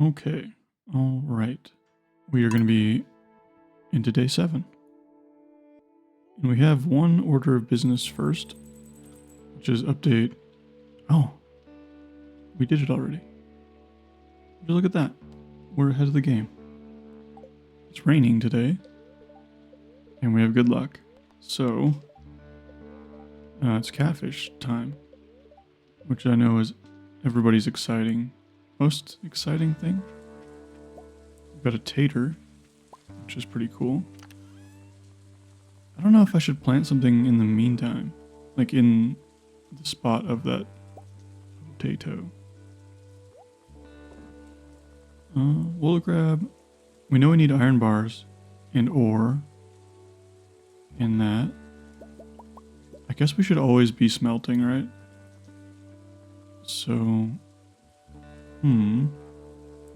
Okay, all right. We are going to be into day 7. And we have one order of business first, which is update. Oh, we did it already. Just look at that. We're ahead of the game. It's raining today, and we have good luck. So, it's catfish time, which I know is everybody's most exciting thing. We've got a tater, which is pretty cool. I don't know if I should plant something in the meantime, like in the spot of that potato. We'll grab... We know we need iron bars and ore and that. I guess we should always be smelting, right? So...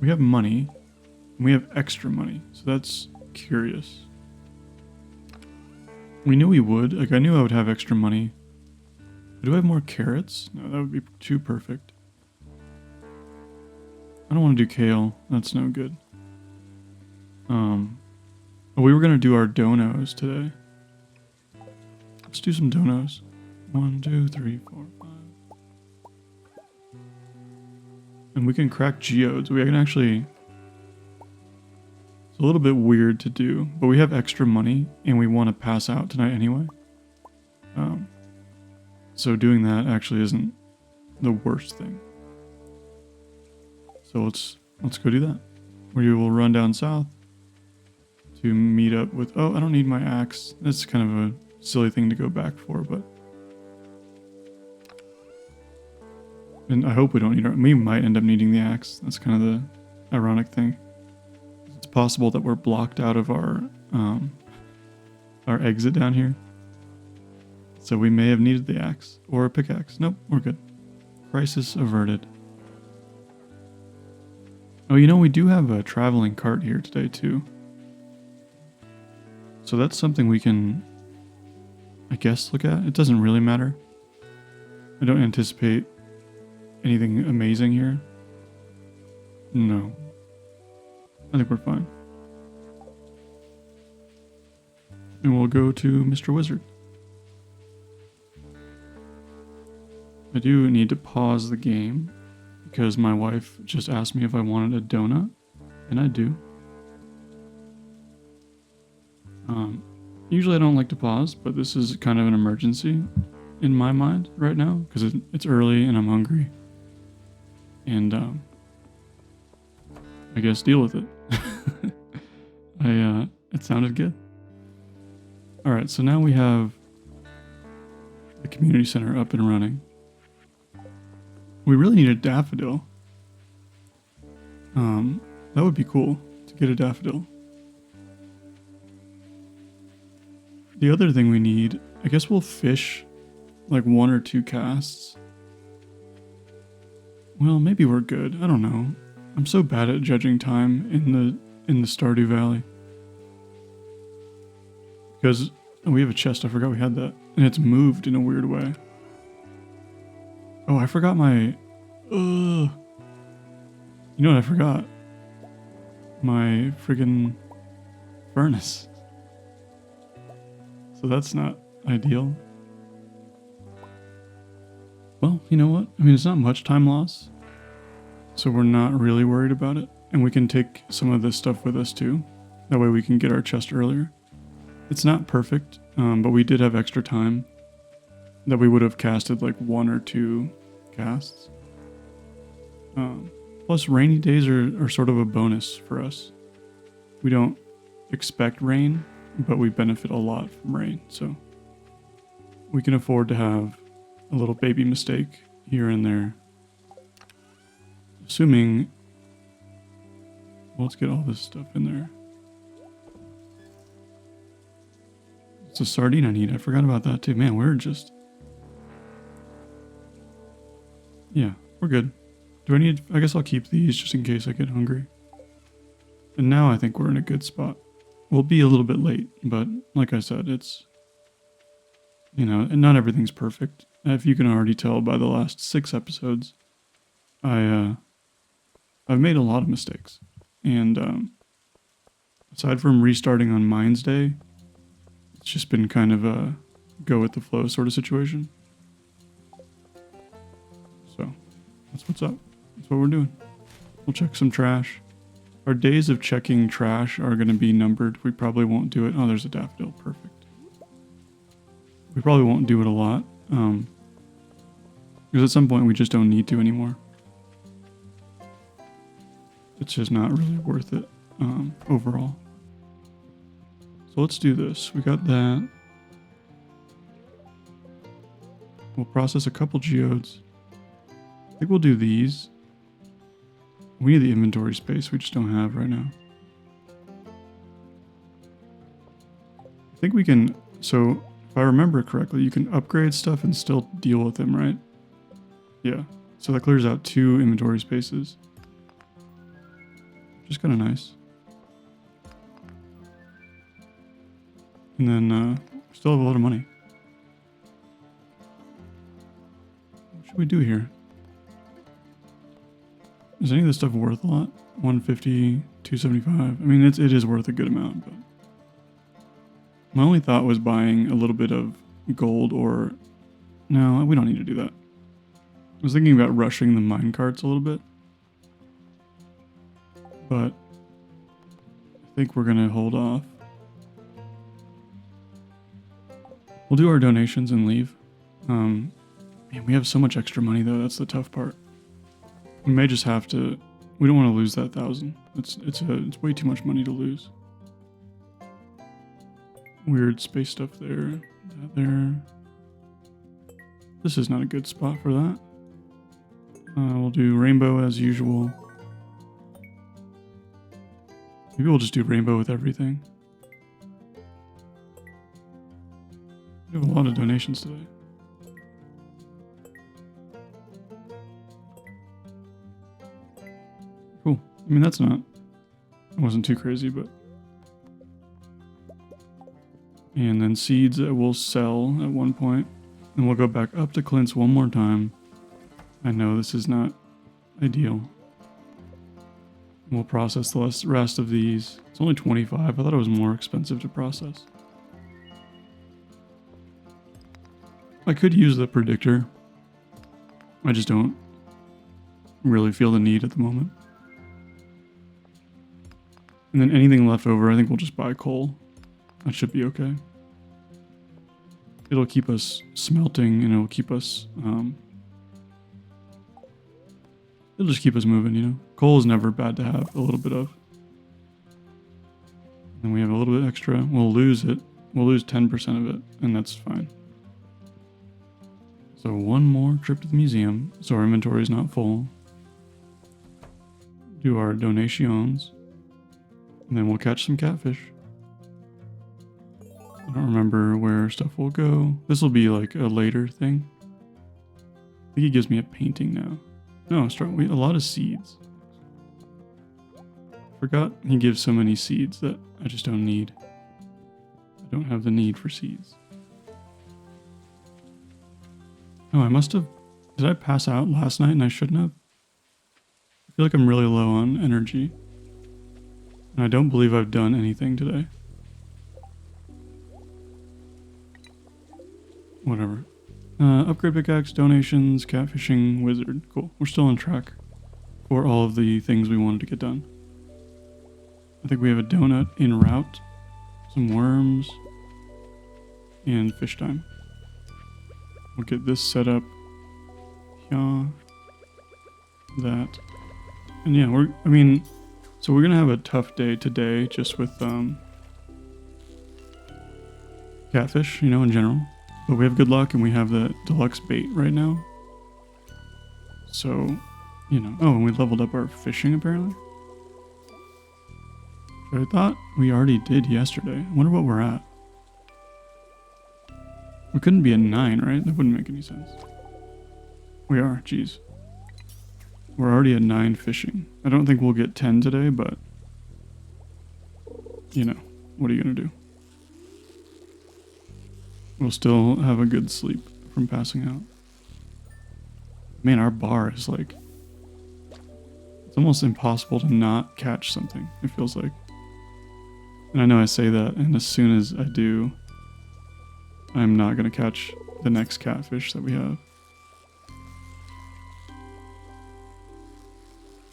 We have money. And we have extra money, so that's curious. We knew we would. Like, I knew I would have extra money. But do I have more carrots? No, that would be too perfect. I don't want to do kale. That's no good. Oh, we were going to do our donos today. Let's do some donos. 1, 2, 3, 4, 5. And we can crack geodes. We can actually... It's a little bit weird to do, but we have extra money and we want to pass out tonight anyway. So doing that actually isn't the worst thing. So let's go do that. We will run down south to meet up with... Oh, I don't need my axe. That's kind of a silly thing to go back for, but... And I hope we don't need our... We might end up needing the axe. That's kind of the ironic thing. It's possible that we're blocked out of our exit down here. So we may have needed the axe. Or a pickaxe. Nope, we're good. Crisis averted. Oh, you know, we do have a traveling cart here today, too. So that's something we can, I guess, look at. It doesn't really matter. I don't anticipate anything amazing here. No. I think we're fine. And we'll go to Mr. Wizard. I do need to pause the game because my wife just asked me if I wanted a donut, and I do. Usually I don't like to pause, but this is kind of an emergency in my mind right now because it's early and I'm hungry. And I guess deal with it. It sounded good. Alright, so now we have the community center up and running. We really need a daffodil. That would be cool to get a daffodil. The other thing we need, I guess we'll fish like 1 or 2 casts. Well, maybe we're good. I don't know. I'm so bad at judging time in the Stardew Valley. Because we have a chest. I forgot we had that, and it's moved in a weird way. Oh, I forgot my... You know what I forgot? My friggin' furnace. So that's not ideal. Well, you know what? I mean, it's not much time loss. So we're not really worried about it. And we can take some of this stuff with us too. That way we can get our chest earlier. It's not perfect, but we did have extra time that we would have casted like 1 or 2 casts. Plus rainy days are sort of a bonus for us. We don't expect rain, but we benefit a lot from rain, so we can afford to have a little baby mistake here and there. Assuming... Well, let's get all this stuff in there. It's a sardine I need. I forgot about that too. Man, we're just... Yeah, we're good. Do I need... I guess I'll keep these just in case I get hungry. And now I think we're in a good spot. We'll be a little bit late, but like I said, it's... You know, and not everything's perfect. If you can already tell by the last 6 episodes, I I've made a lot of mistakes. And aside from restarting on Mines Day, it's just been kind of a go with the flow sort of situation. So that's what's up. That's what we're doing. We'll check some trash. Our days of checking trash are going to be numbered. We probably won't do it. Oh, there's a daffodil. Perfect. We probably won't do it a lot. Because at some point we just don't need to anymore. It's just not really worth it overall. So let's do this. We got that. We'll process a couple geodes. I think we'll do these. We need the inventory space we just don't have right now. I think we can, so if I remember correctly, you can upgrade stuff and still deal with them, right? Yeah, so that clears out 2 inventory spaces. Which is kind of nice. And then we still have a lot of money. What should we do here? Is any of this stuff worth a lot? 150, 275. I mean, it is worth a good amount, but my only thought was buying a little bit of gold or... No, we don't need to do that. I was thinking about rushing the mine carts a little bit, but I think we're going to hold off. We'll do our donations and leave. Man, we have so much extra money though, that's the tough part. We may just have to. We don't want to lose that 1,000. It's way too much money to lose. Weird space stuff there. That there. This is not a good spot for that. We'll do rainbow as usual. Maybe we'll just do rainbow with everything. We have a lot of donations today. Cool. I mean, it wasn't too crazy, but. And then seeds that we'll sell at one point. And we'll go back up to Clint's one more time. I know this is not ideal. We'll process the rest of these. It's only 25. I thought it was more expensive to process. I could use the predictor. I just don't really feel the need at the moment. And then anything left over, I think we'll just buy coal. That should be okay. It'll keep us smelting and it'll keep us, it'll just keep us moving, you know? Coal is never bad to have a little bit of. And we have a little bit extra. We'll lose it. We'll lose 10% of it, and that's fine. So one more trip to the museum, so our inventory is not full. Do our donations, and then we'll catch some catfish. I don't remember where stuff will go. This will be like a later thing. I think he gives me a painting now. No, a lot of seeds. Forgot he gives so many seeds that I just don't need. I don't have the need for seeds. Oh, I must have... Did I pass out last night and I shouldn't have? I feel like I'm really low on energy. And I don't believe I've done anything today. Whatever. Upgrade pickaxe, donations, catfishing, wizard. Cool. We're still on track for all of the things we wanted to get done. I think we have a donut en route, some worms, and fish time. We'll get this set up. Yeah. That. And yeah, so we're gonna have a tough day today just with catfish, in general. But we have good luck and we have the deluxe bait right now. So, oh, and we leveled up our fishing apparently. Which I thought we already did yesterday. I wonder what we're at. We couldn't be at 9, right? That wouldn't make any sense. We are, jeez. We're already at 9 fishing. I don't think we'll get 10 today, but what are you gonna do? We'll still have a good sleep from passing out. Man, our bar is like It's almost impossible to not catch something, it feels like. And I know I say that, and as soon as I do, I'm not going to catch the next catfish that we have.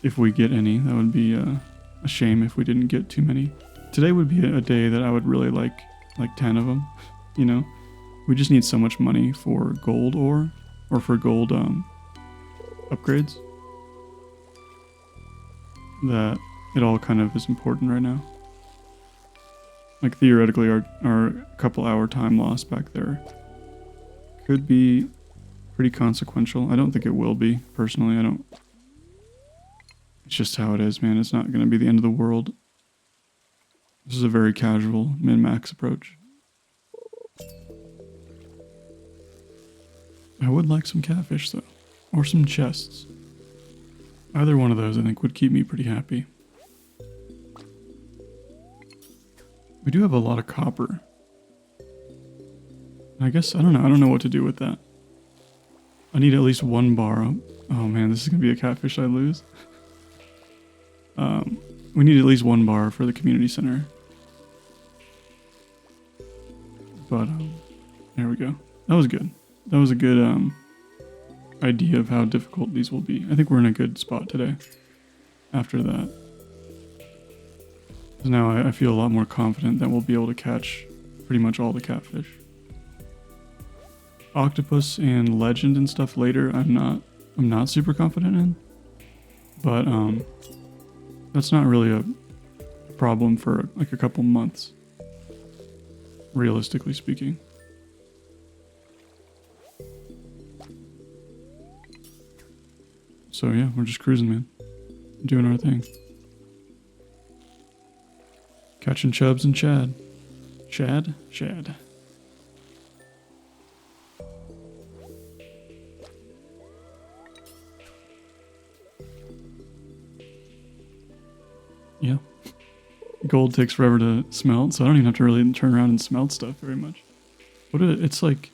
If we get any, that would be a shame if we didn't get too many. Today would be a day that I would really like 10 of them, you know? We just need so much money for gold ore, or for gold upgrades, that it all kind of is important right now. Like theoretically our couple hour time loss back there could be pretty consequential. I don't think it will be, personally. It's just how it is, man. It's not going to be the end of the world. This is a very casual min-max approach. I would like some catfish though, or some chests. Either one of those I think would keep me pretty happy. We do have a lot of copper. I guess, I don't know what to do with that. I need at least 1 bar. Oh man, this is going to be a catfish I lose. We need at least 1 bar for the community center. But, there we go. That was good. That was a good idea of how difficult these will be. I think we're in a good spot today after that. So now I feel a lot more confident that we'll be able to catch pretty much all the catfish. Octopus and legend and stuff later, I'm not super confident in. But that's not really a problem for like a couple months, realistically speaking. So yeah, we're just cruising, man. Doing our thing. Catching chubs and Chad. Chad? Chad. Yeah. Gold takes forever to smelt, so I don't even have to really turn around and smelt stuff very much. It's like...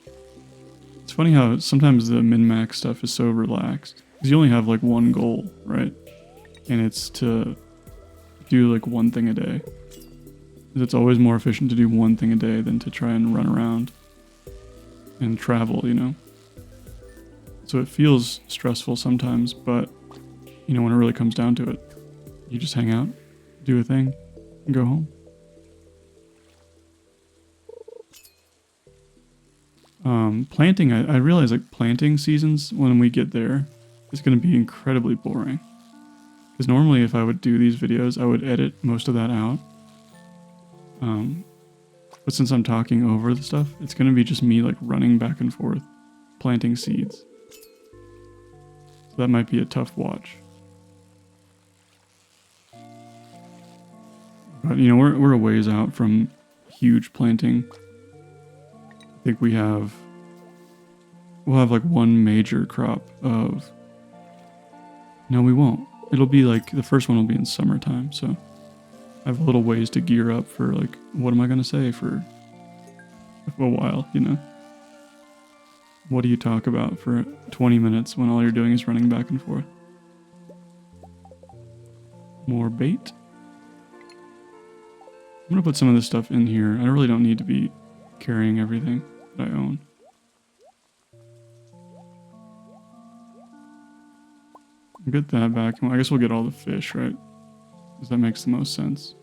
It's funny how sometimes the min-max stuff is so relaxed. Because you only have like 1 goal, right? And it's to do like 1 thing a day. It's always more efficient to do 1 thing a day than to try and run around and travel, you know? So it feels stressful sometimes, but, you know, when it really comes down to it, you just hang out, do a thing, and go home. Planting, I realize like planting seasons when we get there is going to be incredibly boring. Because normally if I would do these videos, I would edit most of that out. But since I'm talking over the stuff, it's going to be just me like running back and forth, planting seeds. So that might be a tough watch. But you know, we're a ways out from huge planting. I think we'll have like 1 major crop of... No, we won't. It'll be like, the first one will be in summertime, so I have a little ways to gear up for like, what am I going to say for a while, you know? What do you talk about for 20 minutes when all you're doing is running back and forth? More bait. I'm going to put some of this stuff in here. I really don't need to be carrying everything that I own. Get that back. Well, I guess we'll get all the fish, right? Because that makes the most sense.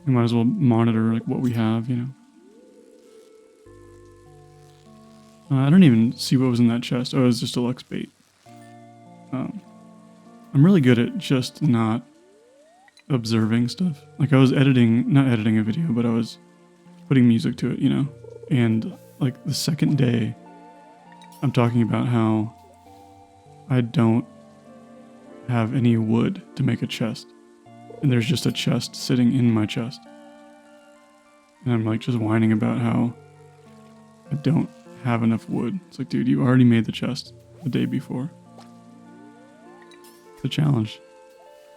We might as well monitor like what we have, you know. I don't even see what was in that chest. Oh, it was just a Lux bait. I'm really good at just not observing stuff. Like I was not editing a video, but I was putting music to it, you know. And like the second day, I'm talking about how I don't have any wood to make a chest. And there's just a chest sitting in my chest. And I'm like just whining about how I don't have enough wood. It's like, dude, you already made the chest the day before. It's a challenge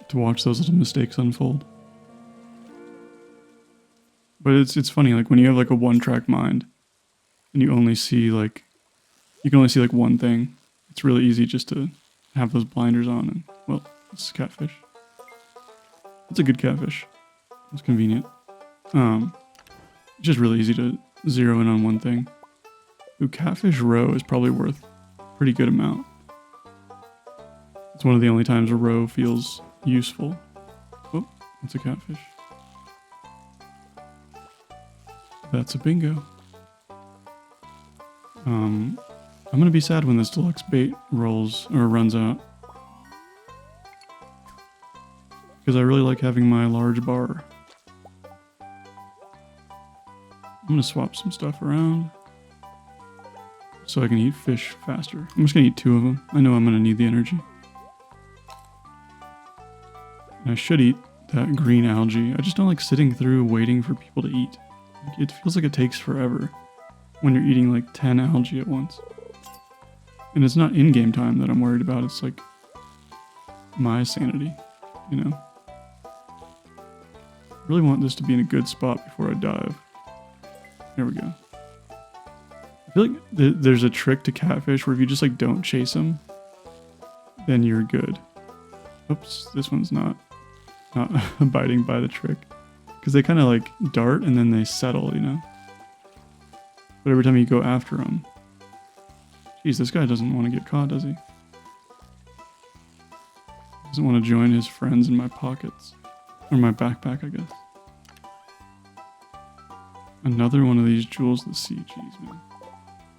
to watch those little mistakes unfold. But it's funny, like when you have like a 1-track mind and you can only see like 1 thing, it's really easy just to have those blinders on. And, well, this is catfish. It's a good catfish. It's convenient. It's just really easy to zero in on one thing. Ooh, catfish roe is probably worth a pretty good amount. It's one of the only times a roe feels useful. Oh, that's a catfish. That's a bingo. I'm gonna be sad when this deluxe bait rolls or runs out. Because I really like having my large bar. I'm gonna swap some stuff around so I can eat fish faster. I'm just gonna eat 2 of them. I know I'm gonna need the energy. And I should eat that green algae. I just don't like sitting through waiting for people to eat. Like, it feels like it takes forever when you're eating like 10 algae at once. And it's not in-game time that I'm worried about. It's like my sanity, you know? I really want this to be in a good spot before I dive. There we go. I feel like there's a trick to catfish where if you just like don't chase them, then you're good. Oops, this one's not abiding by the trick. Because they kind of like dart and then they settle, you know? But every time you go after them... Jeez, this guy doesn't want to get caught, does he? Doesn't want to join his friends in my pockets. Or my backpack, I guess. Another one of these Jewels of the Sea. Jeez, man.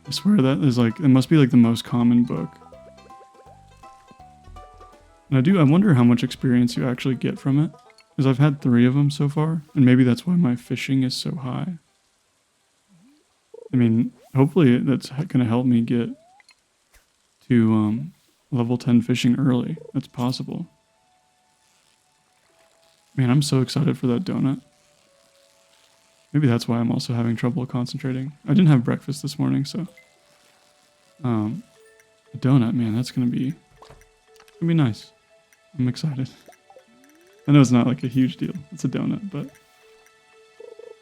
I swear that is like... It must be like the most common book. And I wonder how much experience you actually get from it. Because I've had 3 of them so far. And maybe that's why my fishing is so high. I mean, hopefully that's going to help me get to level 10 fishing early. That's possible. Man, I'm so excited for that donut. Maybe that's why I'm also having trouble concentrating. I didn't have breakfast this morning, so... a donut, man, that's going to be nice. I'm excited. I know it's not like a huge deal. It's a donut, but...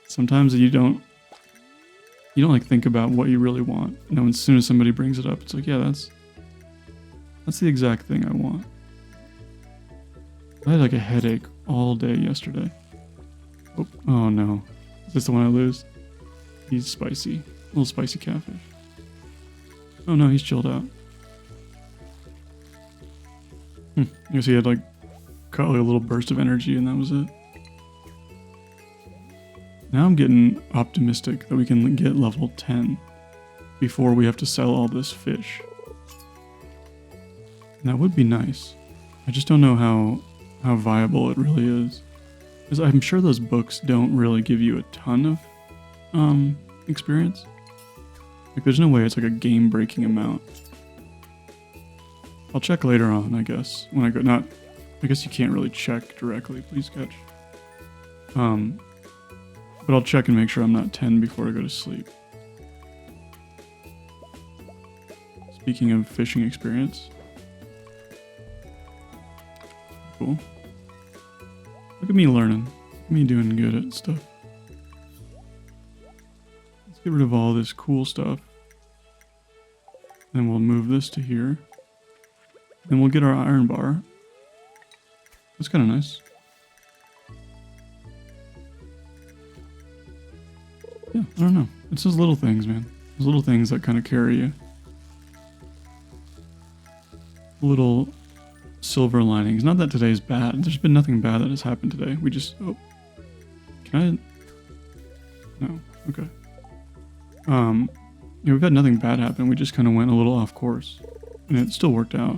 Sometimes you don't like think about what you really want. You know, as soon as somebody brings it up, it's like, yeah, that's the exact thing I want. I had like a headache all day yesterday. Oh no. Is this the one I lose? He's spicy. A little spicy catfish. Oh no, he's chilled out. I guess he had like caught like a little burst of energy and that was it. Now I'm getting optimistic that we can get level 10 before we have to sell all this fish. And that would be nice. I just don't know how viable it really is. Because I'm sure those books don't really give you a ton of experience. Like there's no way it's like a game-breaking amount. I'll check later on, I guess. When I go, I guess you can't really check directly, please catch. But I'll check and make sure I'm not 10 before I go to sleep. Speaking of fishing experience. Cool. Look at me learning. Look at me doing good at stuff. Let's get rid of all this cool stuff. Then we'll move this to here. Then we'll get our iron bar. That's kind of nice. Yeah, I don't know. It's those little things, man. Those little things that kind of carry you. Little silver linings. Not that today's bad. There's been nothing bad that has happened today. We just... Oh. Can I... No. Okay. Yeah, we've had nothing bad happen. We just kind of went a little off course. And it still worked out.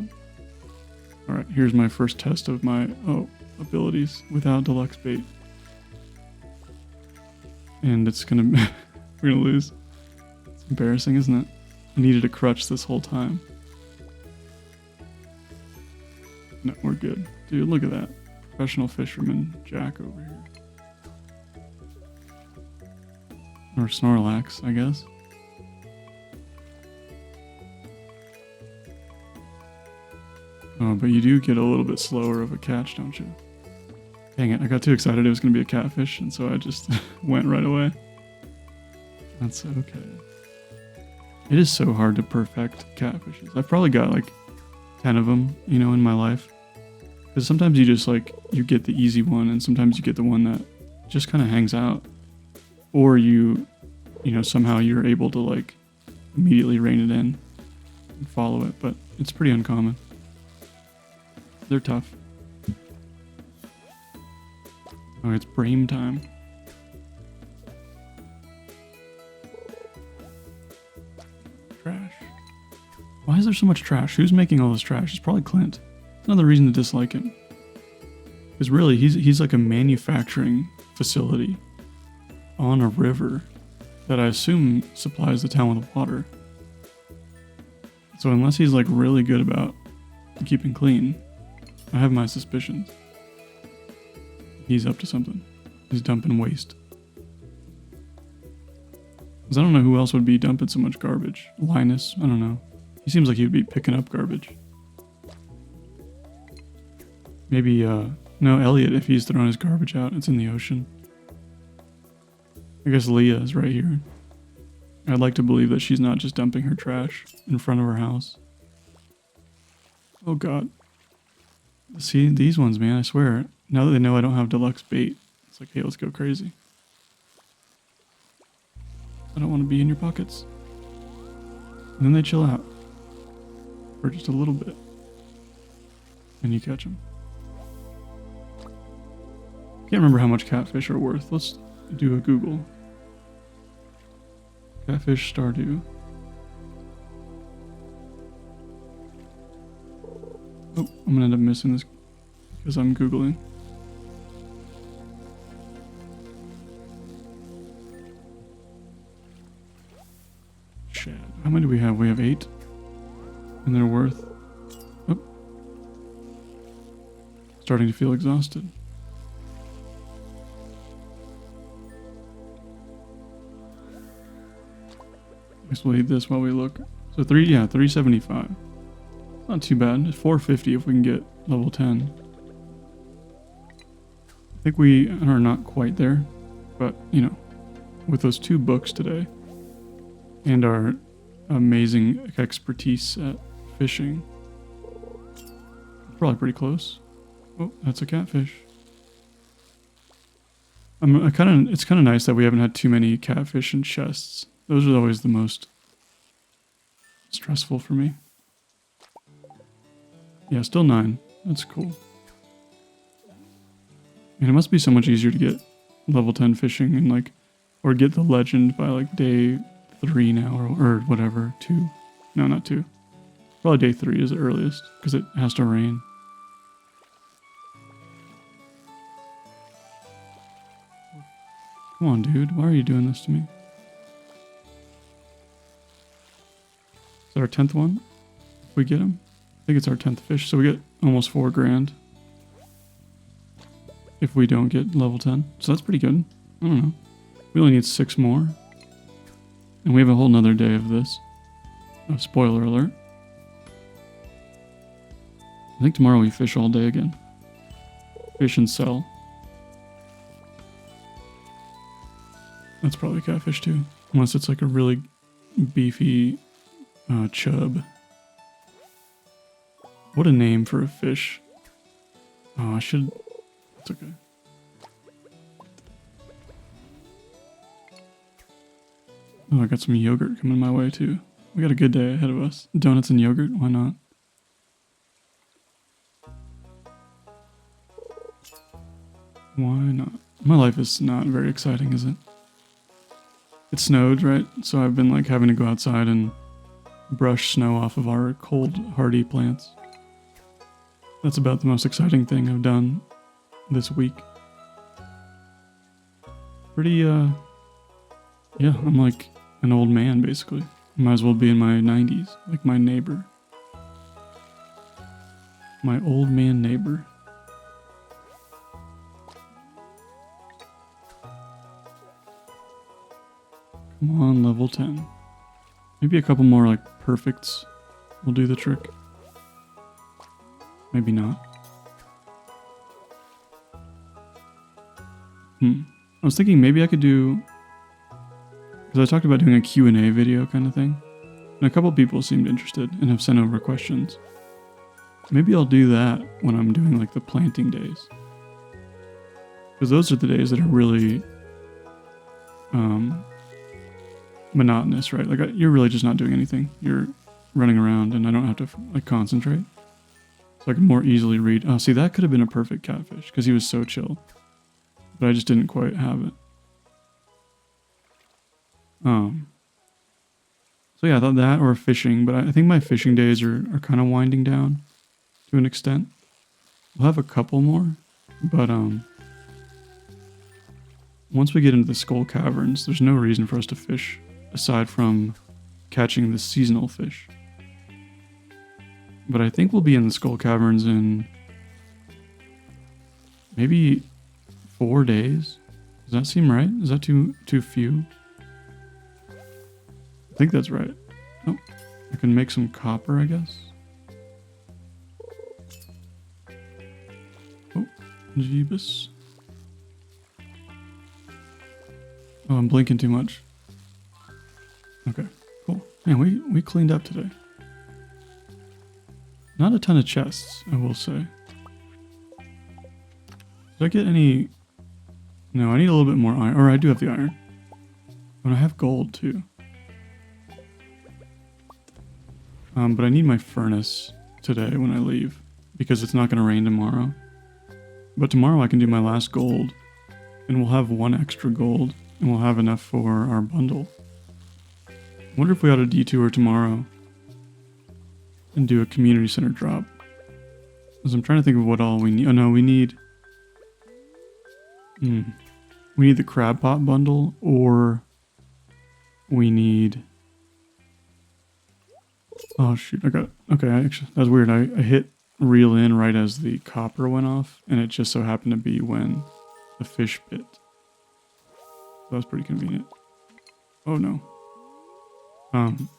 Alright, here's my first test of my abilities without deluxe bait. And it's gonna... we're gonna lose. It's embarrassing, isn't it? I needed a crutch this whole time. No, we're good. Dude, look at that. Professional fisherman Jack over here. Or Snorlax, I guess. Oh, but you do get a little bit slower of a catch, don't you? Dang it, I got too excited it was going to be a catfish, and so I just went right away. That's okay. It is so hard to perfect catfishes. I've probably got like 10 of them, you know, in my life. Because sometimes you just like, you get the easy one, and sometimes you get the one that just kind of hangs out. Or you know, somehow you're able to like immediately rein it in and follow it, but it's pretty uncommon. They're tough. Oh, it's brain time. Trash. Why is there so much trash? Who's making all this trash? It's probably Clint. Another reason to dislike him. Because really, he's like a manufacturing facility on a river that I assume supplies the town with water. So unless he's like really good about keeping clean, I have my suspicions. He's up to something. He's dumping waste. Because I don't know who else would be dumping so much garbage. Linus, I don't know. He seems like he would be picking up garbage. Maybe, no, Elliot, if he's throwing his garbage out, it's in the ocean. I guess Leah is right here. I'd like to believe that she's not just dumping her trash in front of her house. Oh god. See, these ones, man, I swear. Now that they know I don't have deluxe bait, it's like, hey, let's go crazy. I don't want to be in your pockets. And then they chill out. For just a little bit. And you catch them. Can't remember how much catfish are worth. Let's do a Google. Catfish Stardew. Oh, I'm gonna end up missing this because I'm Googling. Shad. How many do we have? We have 8. And they're worth... Oh. Starting to feel exhausted. I guess we'll eat this while we look. So 375. Not too bad. It's 450 if we can get level 10. I think we are not quite there, but you know, with those 2 books today and our amazing expertise at fishing, probably pretty close. Oh, that's a catfish. It's kind of nice that we haven't had too many catfish in chests. Those are always the most stressful for me. Yeah, still 9. That's cool. And it must be so much easier to get level 10 fishing and like, or get the legend by like day 3 now or whatever. 2. No, not 2. Probably day 3 is the earliest because it has to rain. Come on, dude. Why are you doing this to me? Is that our 10th one? If we get him? I think it's our 10th fish, so we get almost 4 grand. If we don't get level 10. So that's pretty good. I don't know. We only need 6 more. And we have a whole nother day of this. Oh, spoiler alert. I think tomorrow we fish all day again. Fish and sell. That's probably catfish too. Unless it's like a really beefy chub. What a name for a fish. Oh, I should... It's okay. Oh, I got some yogurt coming my way too. We got a good day ahead of us. Donuts and yogurt, why not? Why not? My life is not very exciting, is it? It snowed, right? So I've been like having to go outside and brush snow off of our cold, hardy plants. That's about the most exciting thing I've done this week. Pretty, yeah, I'm like an old man, basically. Might as well be in my 90s, like my neighbor. My old man neighbor. Come on, level 10. Maybe a couple more, like, perfects will do the trick. Maybe not. I was thinking maybe I could do... Because I talked about doing a Q&A video kind of thing. And a couple people seemed interested and have sent over questions. Maybe I'll do that when I'm doing like the planting days. Because those are the days that are really monotonous, right? Like you're really just not doing anything. You're running around and I don't have to like concentrate. So I can more easily read. Oh, see, that could have been a perfect catfish because he was so chill. But I just didn't quite have it. So yeah, I thought that or fishing, but I think my fishing days are kind of winding down to an extent. We'll have a couple more, but once we get into the Skull Caverns, there's no reason for us to fish aside from catching the seasonal fish. But I think we'll be in the Skull Caverns in maybe 4 days. Does that seem right? Is that too few? I think that's right. Oh, I can make some copper, I guess. Oh, Jeebus. Oh, I'm blinking too much. Okay, cool. Man, we cleaned up today. Not a ton of chests, I will say. Did I get any... No, I need a little bit more iron. Or I do have the iron. And I have gold, too. But I need my furnace today when I leave. Because it's not going to rain tomorrow. But tomorrow I can do my last gold. And we'll have 1 extra gold. And we'll have enough for our bundle. I wonder if we ought to detour tomorrow. And do a community center drop. Because I'm trying to think of what all we need. Oh no, we need... We need the crab pot bundle, or we need... Oh shoot, I got... Okay, actually, that's weird. I hit reel in right as the copper went off, and it just so happened to be when the fish bit. That was pretty convenient. Oh no.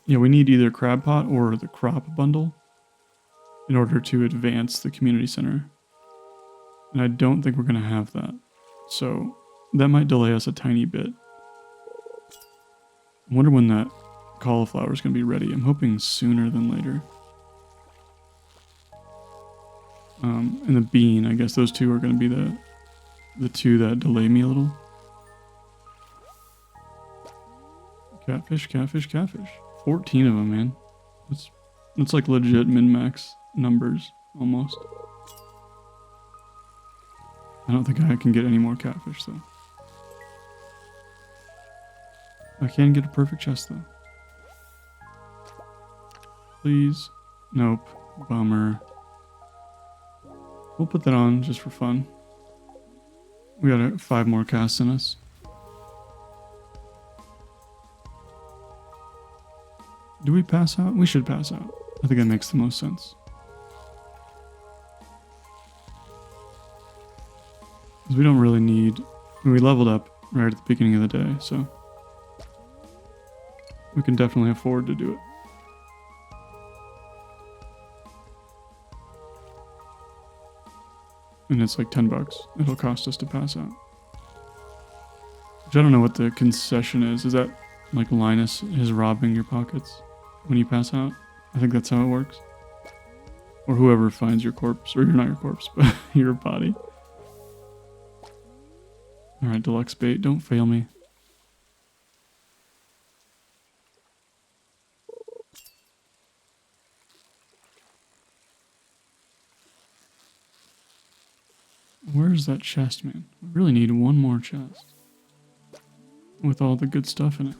Yeah, we need either crab pot or the crop bundle in order to advance the community center. And I don't think we're going to have that. So that might delay us a tiny bit. I wonder when that cauliflower is going to be ready. I'm hoping sooner than later. And the bean, I guess those two are going to be the two that delay me a little. Catfish, catfish, catfish. 14 of them, man. That's like legit min-max numbers, almost. I don't think I can get any more catfish, though. I can get a perfect chest, though. Please. Nope. Bummer. We'll put that on just for fun. We got 5 more casts in us. Do we pass out? We should pass out. I think that makes the most sense. Because we don't really need... we leveled up right at the beginning of the day, so... we can definitely afford to do it. And it's like $10 it'll cost us to pass out. Which I don't know what the concession is. Is that like Linus is robbing your pockets when you pass out? I think that's how it works. Or whoever finds your corpse. Or you're not your corpse, but your body. Alright, deluxe bait. Don't fail me. Where's that chest, man? I really need one more chest. With all the good stuff in it.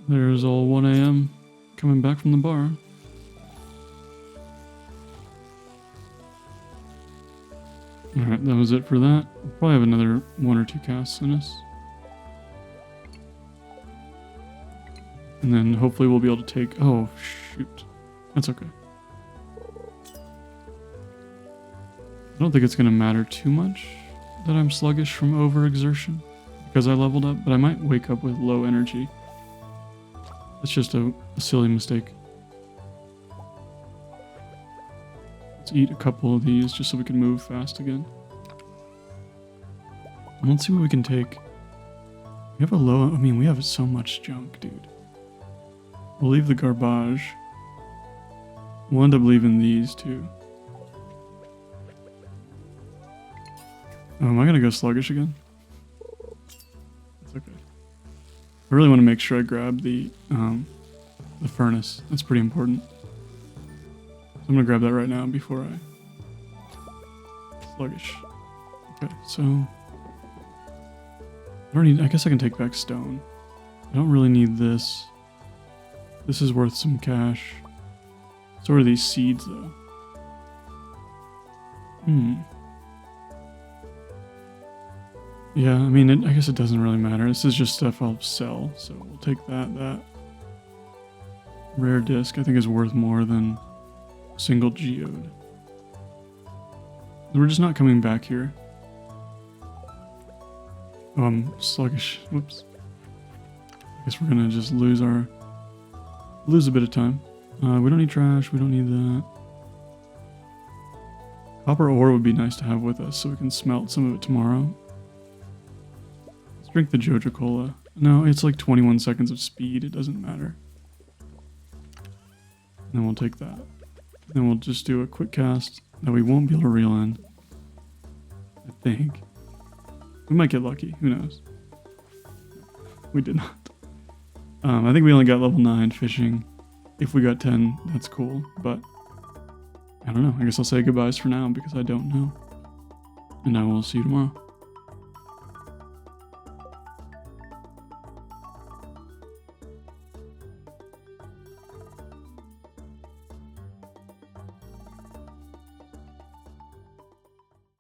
There's all 1 a.m. coming back from the bar. Alright, that was it for that. We'll probably have another 1 or 2 casts in us. And then hopefully we'll be able to take... oh, shoot. That's okay. I don't think it's going to matter too much that I'm sluggish from overexertion because I leveled up, but I might wake up with low energy. That's just a silly mistake. Let's eat a couple of these just so we can move fast again. And let's see what we can take. We have a low... I mean, we have so much junk, dude. We'll leave the garbage. We'll end up leaving these too. Oh, am I gonna go sluggish again? That's okay. I really want to make sure I grab the furnace. That's pretty important. So I'm gonna grab that right now before I sluggish. Okay, so I don't need. I guess I can take back stone. I don't really need this. This is worth some cash. So are these seeds though? Yeah, I mean, I guess it doesn't really matter. This is just stuff I'll sell, so we'll take that. That rare disc I think is worth more than a single geode. We're just not coming back here. Oh, I'm sluggish. Whoops. I guess we're gonna just lose a bit of time. We don't need trash. We don't need that. Copper ore would be nice to have with us, so we can smelt some of it tomorrow. Let's drink the Joja Cola. No, it's like 21 seconds of speed. It doesn't matter. And then we'll take that. Then we'll just do a quick cast that we won't be able to reel in. I think. We might get lucky. Who knows? We did not. I think we only got level 9 fishing. If we got 10, that's cool. But I don't know. I guess I'll say goodbyes for now because I don't know. And I will see you tomorrow.